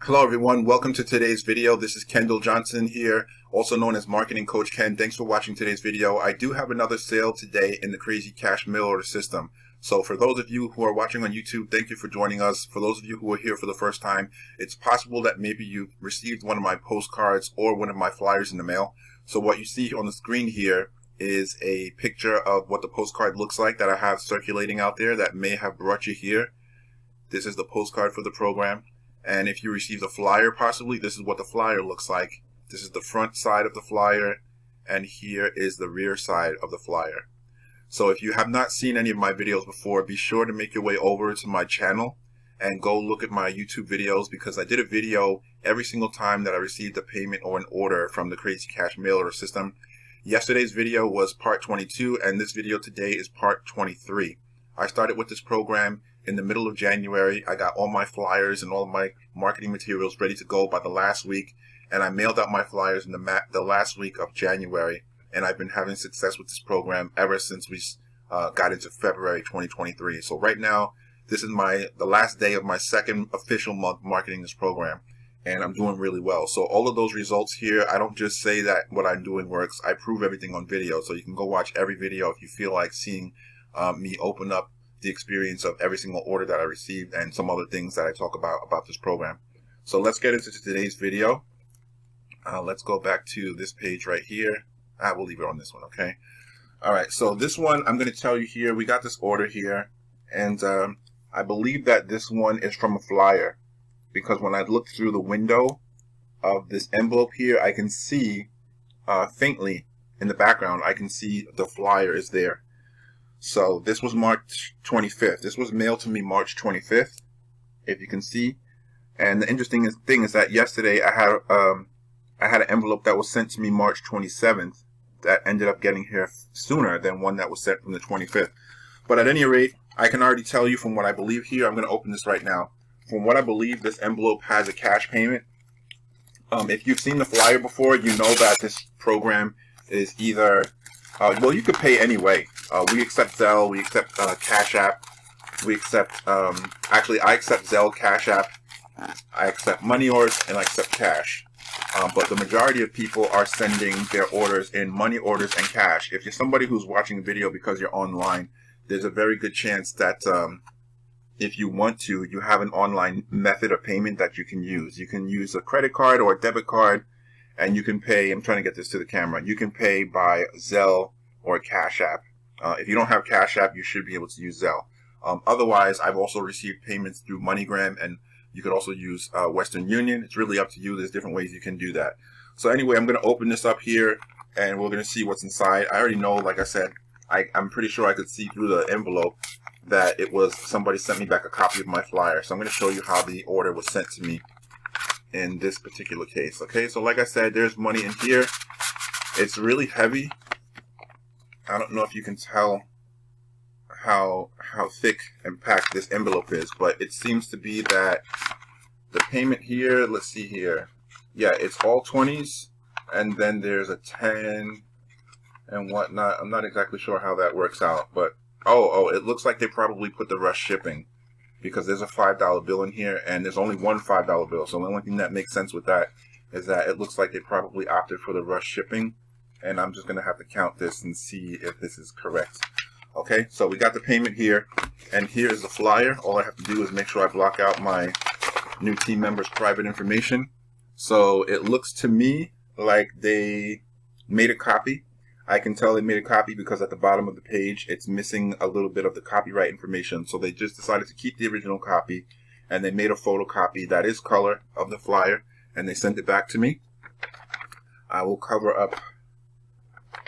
Hello everyone, welcome to today's video. This is Kendall Johnson here, also known as Marketing Coach Ken. Thanks for watching today's video. I do have another sale today in the Crazy Cash Mail Order System. So for those of you who are watching on YouTube, thank you for joining us. For those of you who are here for the first time, it's possible that maybe you received one of my postcards or one of my flyers in the mail. So what you see on the screen here is a picture of what the postcard looks like that I have circulating out there that may have brought you here. This is the postcard for the program. And if you received a flyer, possibly, this is what the flyer looks like. This is the front side of the flyer, and here is the rear side of the flyer. So if you have not seen any of my videos before, be sure to make your way over to my channel and go look at my YouTube videos, because I did a video every single time that I received a payment or an order from the Crazy Cash Mail Order System. Yesterday's video was part 22, and this video today is part 23. I started with this program in the middle of January. I got all my flyers and all of my marketing materials ready to go by the last week, and I mailed out my flyers in the last week of January, and I've been having success with this program ever since we got into February 2023. So right now, this is the last day of my second official month marketing this program, and I'm doing really well. So all of those results here, I don't just say that what I'm doing works. I prove everything on video, so you can go watch every video if you feel like seeing me open up the experience of every single order that I received and some other things that I talk about this program. So let's get into today's video. Let's go back to this page right here. I will leave it on this one, okay? All right, so this one, I'm going to tell you here, we got this order here, and I believe that this one is from a flyer, because when I look through the window of this envelope here, I can see faintly in the background, I can see the flyer is there. So this was March 25th. This was mailed to me March 25th, if you can see. And the interesting thing is that yesterday I had an envelope that was sent to me March 27th that ended up getting here sooner than one that was sent from the 25th. But at any rate, I can already tell you from what I believe here. I'm going to open this right now. From what I believe, this envelope has a cash payment. If you've seen the flyer before, you know that this program is either well, you could pay anyway. We accept Zelle, we accept Cash App, we accept, actually I accept Zelle, Cash App, I accept money orders, and I accept cash. But the majority of people are sending their orders in money orders and cash. If you're somebody who's watching the video because you're online, there's a very good chance that if you want to, you have an online method of payment that you can use. You can use a credit card or a debit card, and you can pay, I'm trying to get this to the camera, you can pay by Zelle or Cash App. If you don't have Cash App, you should be able to use Zelle. Otherwise, I've also received payments through MoneyGram, and you could also use Western Union. It's really up to you. There's different ways you can do that. So anyway, I'm going to open this up here, and we're going to see what's inside. I already know, like I said, I'm pretty sure I could see through the envelope that it was somebody sent me back a copy of my flyer. So I'm going to show you how the order was sent to me in this particular case. Okay, so like I said, there's money in here. It's really heavy. I don't know if you can tell how thick and packed this envelope is, but it seems to be that the payment here, let's see here, yeah, it's all 20s, and then there's a 10 and whatnot. I'm not exactly sure how that works out, but oh, it looks like they probably put the rush shipping, because there's a $5 bill in here, and there's only one $5 bill. So the only thing that makes sense with that is that it looks like they probably opted for the rush shipping, and I'm just going to have to count this and see if this is correct. Okay, so we got the payment here, and here's the flyer. All I have to do is make sure I block out my new team members' private information. So it looks to me like they made a copy. I can tell they made a copy because at the bottom of the page, it's missing a little bit of the copyright information. So they just decided to keep the original copy, and they made a photocopy that is color of the flyer, and they sent it back to me. I will cover up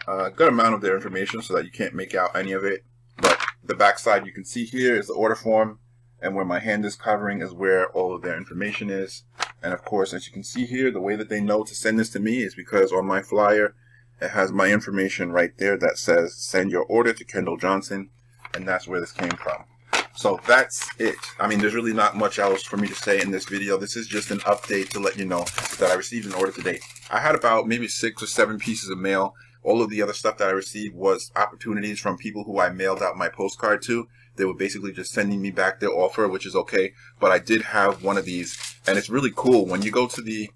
a good amount of their information so that you can't make out any of it. But the back side you can see here is the order form, and where my hand is covering is where all of their information is. And of course, as you can see here, the way that they know to send this to me is because on my flyer, it has my information right there that says send your order to Kendall Johnson, and that's where this came from. So that's it. I mean, there's really not much else for me to say in this video. This is just an update to let you know that I received an order today. I had about maybe 6 or 7 pieces of mail. All of the other stuff that I received was opportunities from people who I mailed out my postcard to. They were basically just sending me back their offer, which is okay. But I did have one of these, and it's really cool when you go to the,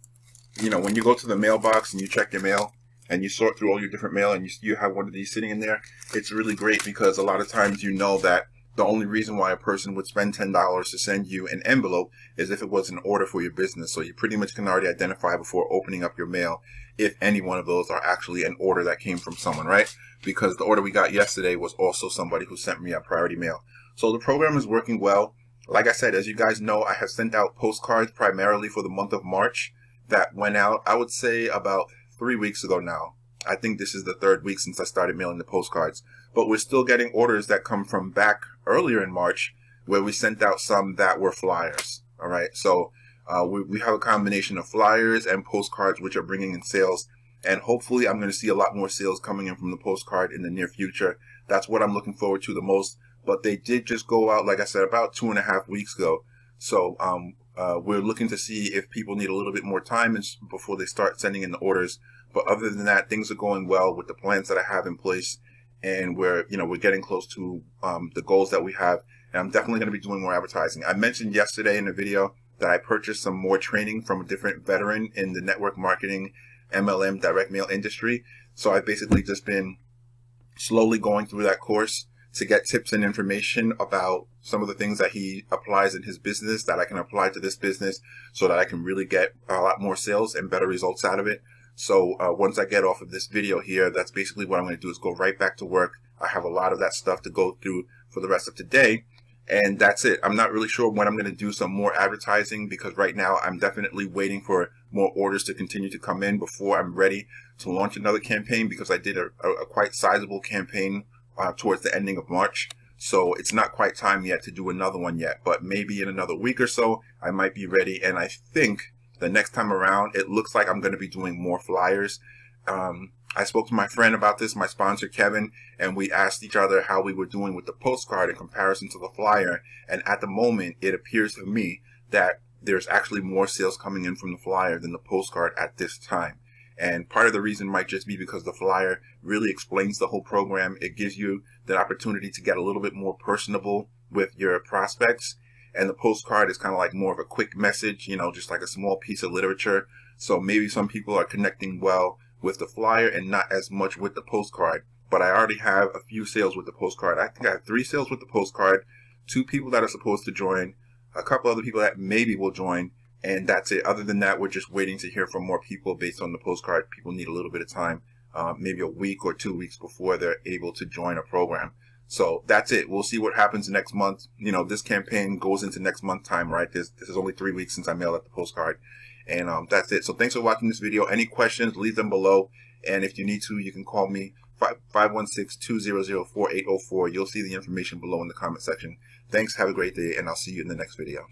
when you go to the mailbox and you check your mail and you sort through all your different mail and you have one of these sitting in there. It's really great because a lot of times that the only reason why a person would spend $10 to send you an envelope is if it was an order for your business. So you pretty much can already identify before opening up your mail if any one of those are actually an order that came from someone, right? Because the order we got yesterday was also somebody who sent me a priority mail. So the program is working well. Like I said, as you guys know, I have sent out postcards primarily for the month of March that went out, I would say, about 3 weeks ago now. I think this is the 3rd week since I started mailing the postcards. But we're still getting orders that come from back earlier in March where we sent out some that were flyers. All right. So we have a combination of flyers and postcards which are bringing in sales. And hopefully I'm going to see a lot more sales coming in from the postcard in the near future. That's what I'm looking forward to the most. But they did just go out, like I said, about 2.5 weeks ago. So we're looking to see if people need a little bit more time before they start sending in the orders. But other than that, things are going well with the plans that I have in place. And we're getting close to the goals that we have. And I'm definitely going to be doing more advertising. I mentioned yesterday in the video that I purchased some more training from a different veteran in the network marketing MLM direct mail industry. So I've basically just been slowly going through that course to get tips and information about some of the things that he applies in his business that I can apply to this business so that I can really get a lot more sales and better results out of it. So once I get off of this video here, that's basically what I'm going to do is go right back to work. I have a lot of that stuff to go through for the rest of today. And that's it. I'm not really sure when I'm going to do some more advertising because right now I'm definitely waiting for more orders to continue to come in before I'm ready to launch another campaign because I did a quite sizable campaign towards the ending of March. So it's not quite time yet to do another one yet, but maybe in another week or so, I might be ready. And I think the next time around, it looks like I'm going to be doing more flyers. I spoke to my friend about this, my sponsor, Kevin, and we asked each other how we were doing with the postcard in comparison to the flyer. And at the moment, it appears to me that there's actually more sales coming in from the flyer than the postcard at this time. And part of the reason might just be because the flyer really explains the whole program. It gives you the opportunity to get a little bit more personable with your prospects. And the postcard is kind of like more of a quick message, just like a small piece of literature. So maybe some people are connecting well with the flyer and not as much with the postcard. But I already have a few sales with the postcard. I think I have 3 sales with the postcard, 2 people that are supposed to join, a couple other people that maybe will join, and that's it. Other than that, we're just waiting to hear from more people based on the postcard. People need a little bit of time, maybe a week or 2 weeks before they're able to join a program. So that's it. We'll see what happens next month. This campaign goes into next month time, right? This is only 3 weeks since I mailed out the postcard. And that's it. So thanks for watching this video. Any questions, leave them below. And if you need to, you can call me 516-200-4804. You'll see the information below in the comment section. Thanks. Have a great day, and I'll see you in the next video.